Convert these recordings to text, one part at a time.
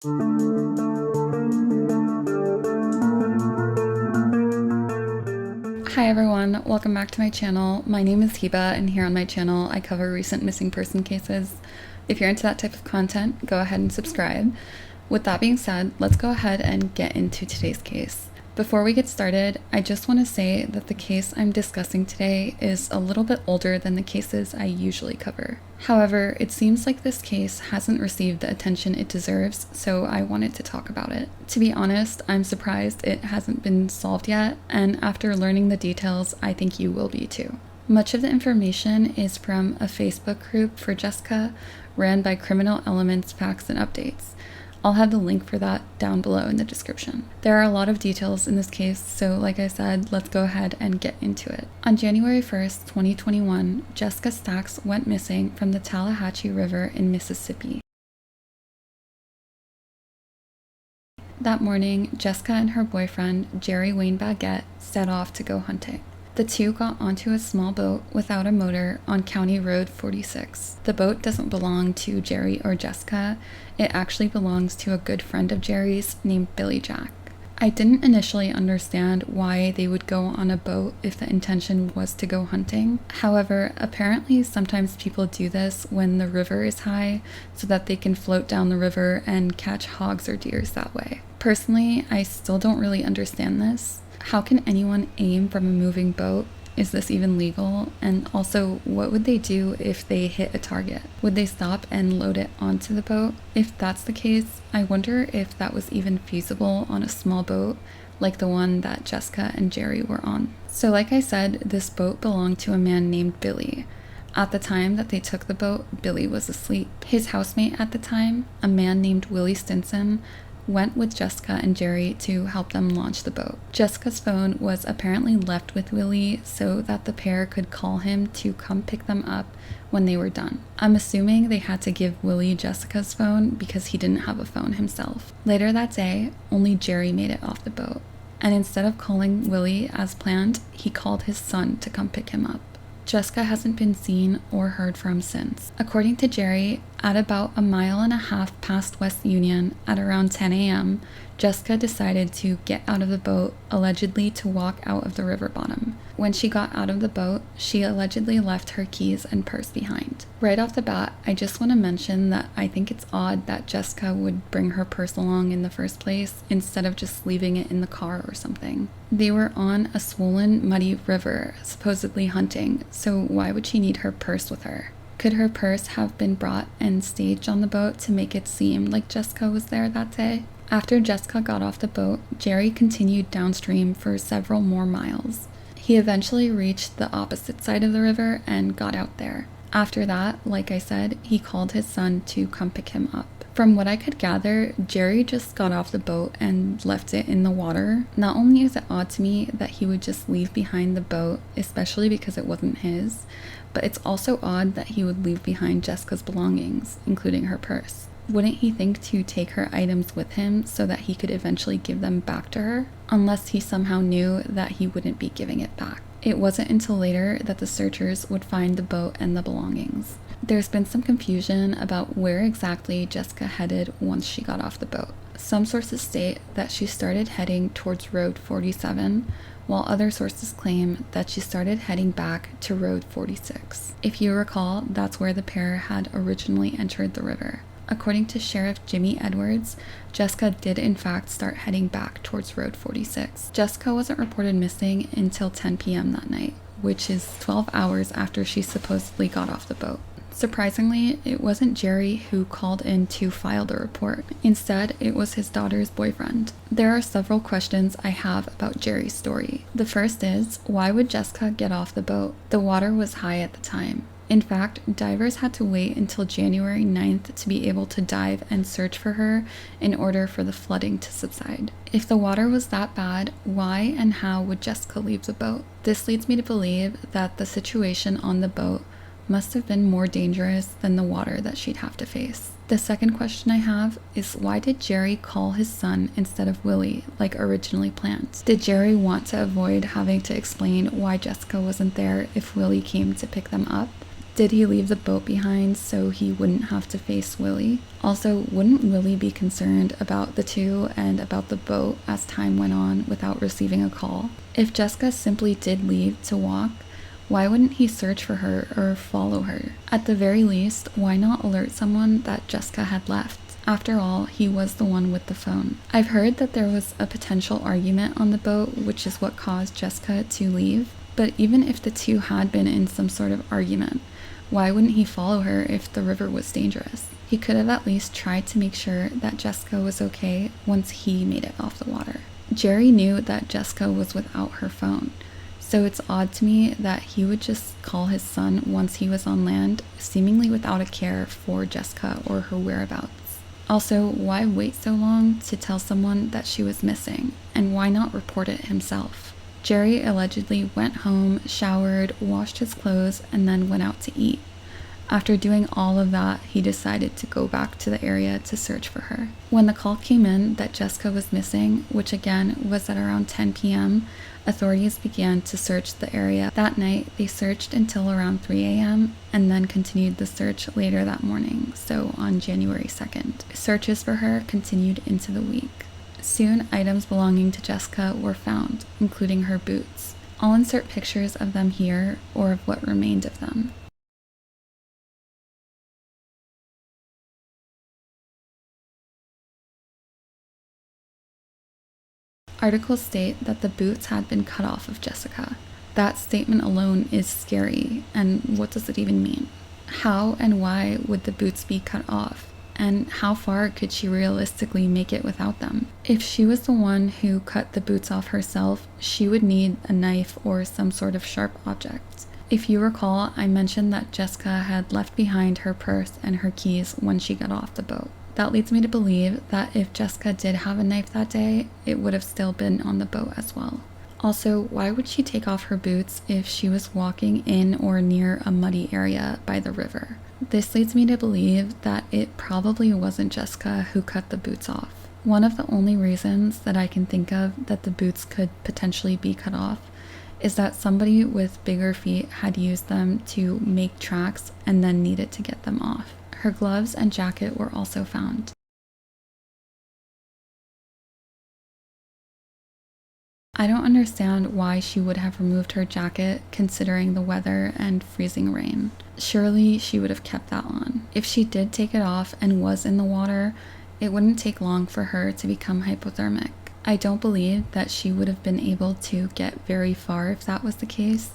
Hi everyone, welcome back to my channel. My name is Hiba, and here on my channel I cover recent missing person cases. If you're into that type of content, go ahead and subscribe. With that being said, let's go ahead and get into today's case. Before we get started, I just want to say that the case I'm discussing today is a little bit older than the cases I usually cover. However, it seems like this case hasn't received the attention it deserves, so I wanted to talk about it. To be honest, I'm surprised it hasn't been solved yet, and after learning the details, I think you will be too. Much of the information is from a Facebook group for Jessica, ran by Criminal Elements Facts and Updates. I'll have the link for that down below in the description. There are a lot of details in this case, so like I said, let's go ahead and get into it. On January 1st, 2021, Jessica Stacks went missing from the Tallahatchie River in Mississippi. That morning, Jessica and her boyfriend, Wayne Baggett, set off to go hunting. The two got onto a small boat without a motor on County Road 46. The boat doesn't belong to Jerry or Jessica. It actually belongs to a good friend of Jerry's named Billy Jack. I didn't initially understand why they would go on a boat if the intention was to go hunting. However, apparently sometimes people do this when the river is high so that they can float down the river and catch hogs or deers that way. Personally, I still don't really understand this. How can anyone aim from a moving boat? Is this even legal? And also, what would they do if they hit a target? Would they stop and load it onto the boat? If that's the case, I wonder if that was even feasible on a small boat like the one that Jessica and Jerry were on. So like I said, this boat belonged to a man named Billy. At the time that they took the boat, Billy was asleep. His housemate at the time, a man named Willie Stinson, went with Jessica and Jerry to help them launch the boat. Jessica's phone was apparently left with Willie so that the pair could call him to come pick them up when they were done. I'm assuming they had to give Willie Jessica's phone because he didn't have a phone himself. Later that day, only Jerry made it off the boat, and instead of calling Willie as planned, he called his son to come pick him up. Jessica hasn't been seen or heard from since. According to Jerry, at about a mile and a half past West Union at around 10 a.m., Jessica decided to get out of the boat, allegedly to walk out of the river bottom. When she got out of the boat, she allegedly left her keys and purse behind. Right off the bat, I just want to mention that I think it's odd that Jessica would bring her purse along in the first place instead of just leaving it in the car or something. They were on a swollen, muddy river, supposedly hunting, so why would she need her purse with her? Could her purse have been brought and staged on the boat to make it seem like Jessica was there that day? After Jessica got off the boat, Jerry continued downstream for several more miles. He eventually reached the opposite side of the river and got out there. After that, like I said, he called his son to come pick him up. From what I could gather, Jerry just got off the boat and left it in the water. Not only is it odd to me that he would just leave behind the boat, especially because it wasn't his, but it's also odd that he would leave behind Jessica's belongings, including her purse. Wouldn't he think to take her items with him so that he could eventually give them back to her? Unless he somehow knew that he wouldn't be giving it back. It wasn't until later that the searchers would find the boat and the belongings. There's been some confusion about where exactly Jessica headed once she got off the boat. Some sources state that she started heading towards Road 47, while other sources claim that she started heading back to Road 46. If you recall, that's where the pair had originally entered the river. According to Sheriff Jimmy Edwards, Jessica did in fact start heading back towards Road 46. Jessica wasn't reported missing until 10 p.m. that night, which is 12 hours after she supposedly got off the boat. Surprisingly, it wasn't Jerry who called in to file the report. Instead, it was his daughter's boyfriend. There are several questions I have about Jerry's story. The first is, why would Jessica get off the boat? The water was high at the time. In fact, divers had to wait until January 9th to be able to dive and search for her in order for the flooding to subside. If the water was that bad, why and how would Jessica leave the boat? This leads me to believe that the situation on the boat must have been more dangerous than the water that she'd have to face. The second question I have is, why did Jerry call his son instead of Willie like originally planned? Did Jerry want to avoid having to explain why Jessica wasn't there if Willie came to pick them up? Did he leave the boat behind so he wouldn't have to face Willie? Also, wouldn't Willie be concerned about the two and about the boat as time went on without receiving a call? If Jessica simply did leave to walk, why wouldn't he search for her or follow her? At the very least, why not alert someone that Jessica had left? After all, he was the one with the phone. I've heard that there was a potential argument on the boat, which is what caused Jessica to leave. But even if the two had been in some sort of argument, why wouldn't he follow her if the river was dangerous? He could have at least tried to make sure that Jessica was okay once he made it off the water. Jerry knew that Jessica was without her phone, so it's odd to me that he would just call his son once he was on land, seemingly without a care for Jessica or her whereabouts. Also, why wait so long to tell someone that she was missing, and why not report it himself? Jerry allegedly went home, showered, washed his clothes, and then went out to eat. After doing all of that, he decided to go back to the area to search for her. When the call came in that Jessica was missing, which again was at around 10 p.m., authorities began to search the area. That night, they searched until around 3 a.m. and then continued the search later that morning, so on January 2nd. Searches for her continued into the week. Soon, items belonging to Jessica were found, including her boots. I'll insert pictures of them here, or of what remained of them. Articles state that the boots had been cut off of Jessica. That statement alone is scary, and what does it even mean? How and why would the boots be cut off? And how far could she realistically make it without them? If she was the one who cut the boots off herself, she would need a knife or some sort of sharp object. If you recall, I mentioned that Jessica had left behind her purse and her keys when she got off the boat. That leads me to believe that if Jessica did have a knife that day, it would have still been on the boat as well. Also, why would she take off her boots if she was walking in or near a muddy area by the river? This leads me to believe that it probably wasn't Jessica who cut the boots off. One of the only reasons that I can think of that the boots could potentially be cut off is that somebody with bigger feet had used them to make tracks and then needed to get them off. Her gloves and jacket were also found. I don't understand why she would have removed her jacket considering the weather and freezing rain. Surely she would have kept that on. If she did take it off and was in the water, it wouldn't take long for her to become hypothermic. I don't believe that she would have been able to get very far if that was the case,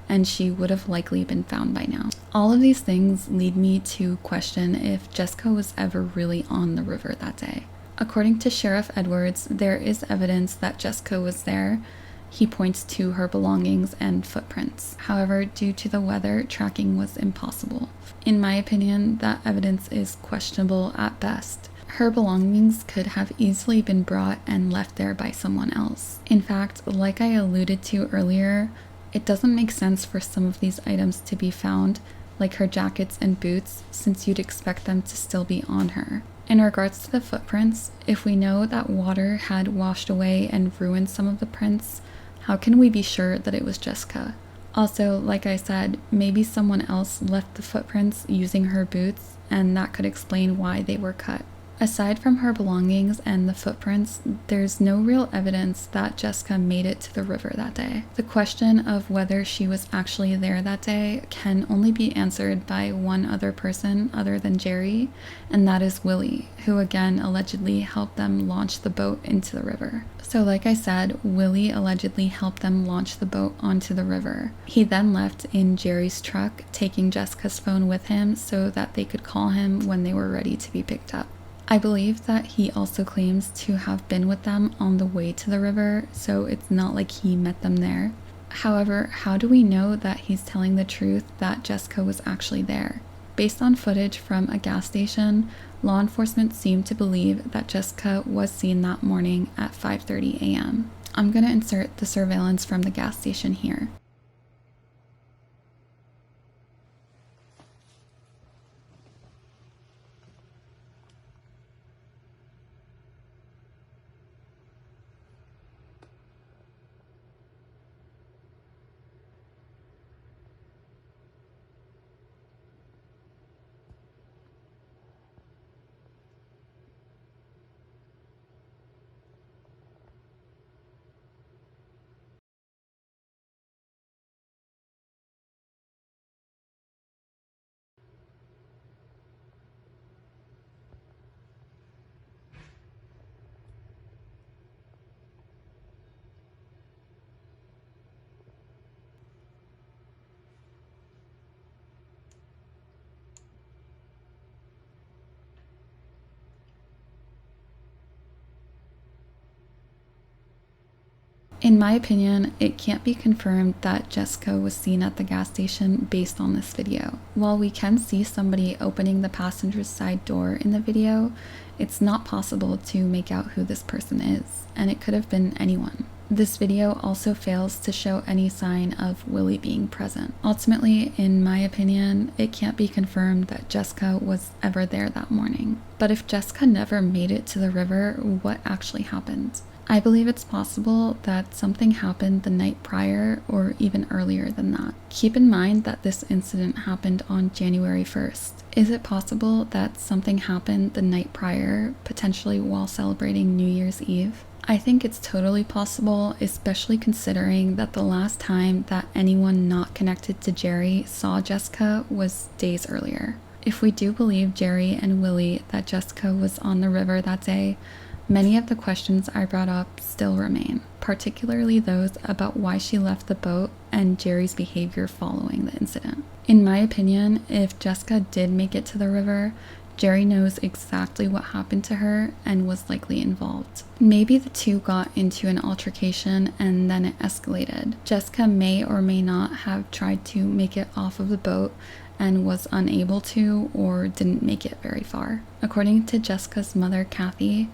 and she would have likely been found by now. All of these things lead me to question if Jessica was ever really on the river that day. According to Sheriff Edwards, there is evidence that Jessica was there. He points to her belongings and footprints. However, due to the weather, tracking was impossible. In my opinion, that evidence is questionable at best. Her belongings could have easily been brought and left there by someone else. In fact, like I alluded to earlier, it doesn't make sense for some of these items to be found, like her jackets and boots, since you'd expect them to still be on her. In regards to the footprints, if we know that water had washed away and ruined some of the prints, how can we be sure that it was Jessica? Also, like I said, maybe someone else left the footprints using her boots, and that could explain why they were cut. Aside from her belongings and the footprints, there's no real evidence that Jessica made it to the river that day. The question of whether she was actually there that day can only be answered by one other person other than Jerry, and that is Willie, who again allegedly helped them launch the boat into the river. So like I said, Willie allegedly helped them launch the boat onto the river. He then left in Jerry's truck, taking Jessica's phone with him so that they could call him when they were ready to be picked up. I believe that he also claims to have been with them on the way to the river, so it's not like he met them there. However, how do we know that he's telling the truth that Jessica was actually there? Based on footage from a gas station, law enforcement seemed to believe that Jessica was seen that morning at 5:30 a.m. I'm going to insert the surveillance from the gas station here. In my opinion, it can't be confirmed that Jessica was seen at the gas station based on this video. While we can see somebody opening the passenger's side door in the video, it's not possible to make out who this person is, and it could have been anyone. This video also fails to show any sign of Willie being present. Ultimately, in my opinion, it can't be confirmed that Jessica was ever there that morning. But if Jessica never made it to the river, what actually happened? I believe it's possible that something happened the night prior or even earlier than that. Keep in mind that this incident happened on January 1st. Is it possible that something happened the night prior, potentially while celebrating New Year's Eve? I think it's totally possible, especially considering that the last time that anyone not connected to Jerry saw Jessica was days earlier. If we do believe Jerry and Willie that Jessica was on the river that day, many of the questions I brought up still remain, particularly those about why she left the boat and Jerry's behavior following the incident. In my opinion, if Jessica did make it to the river, Jerry knows exactly what happened to her and was likely involved. Maybe the two got into an altercation and then it escalated. Jessica may or may not have tried to make it off of the boat and was unable to, or didn't make it very far. According to Jessica's mother, Kathy,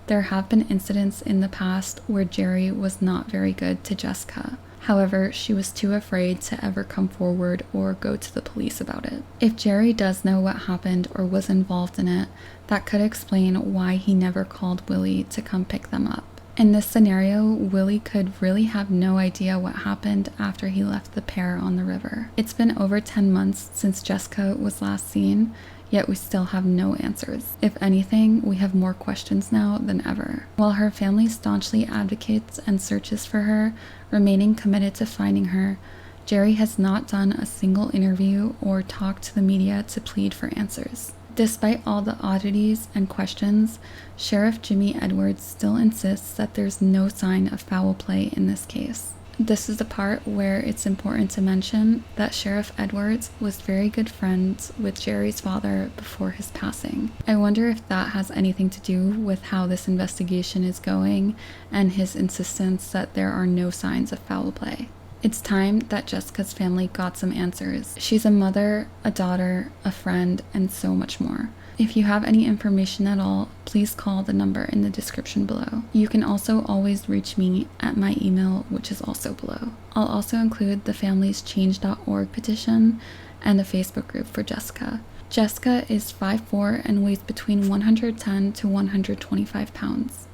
there have been incidents in the past where Jerry was not very good to Jessica. However, she was too afraid to ever come forward or go to the police about it. If Jerry does know what happened or was involved in it, that could explain why he never called Willie to come pick them up. In this scenario, Willie could really have no idea what happened after he left the pair on the river. It's been over 10 months since Jessica was last seen, yet we still have no answers. If anything, we have more questions now than ever. While her family staunchly advocates and searches for her, remaining committed to finding her, Jerry has not done a single interview or talked to the media to plead for answers. Despite all the oddities and questions, Sheriff Jimmy Edwards still insists that there's no sign of foul play in this case. This is the part where it's important to mention that Sheriff Edwards was very good friends with Jerry's father before his passing. I wonder if that has anything to do with how this investigation is going and his insistence that there are no signs of foul play. It's time that Jessica's family got some answers. She's a mother, a daughter, a friend, and so much more. If you have any information at all, please call the number in the description below. You can also always reach me at my email, which is also below. I'll also include the family's change.org petition and a Facebook group for Jessica. Jessica is 5'4" and weighs between 110 to 125 pounds.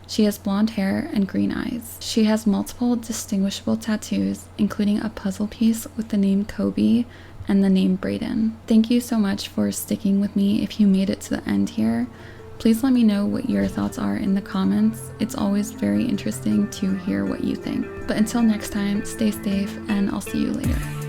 She has blonde hair and green eyes. She has multiple distinguishable tattoos, including a puzzle piece with the name Kobe and the name Brayden. Thank you so much for sticking with me if you made it to the end here. Please let me know what your thoughts are in the comments. It's always very interesting to hear what you think. But until next time, stay safe and I'll see you later.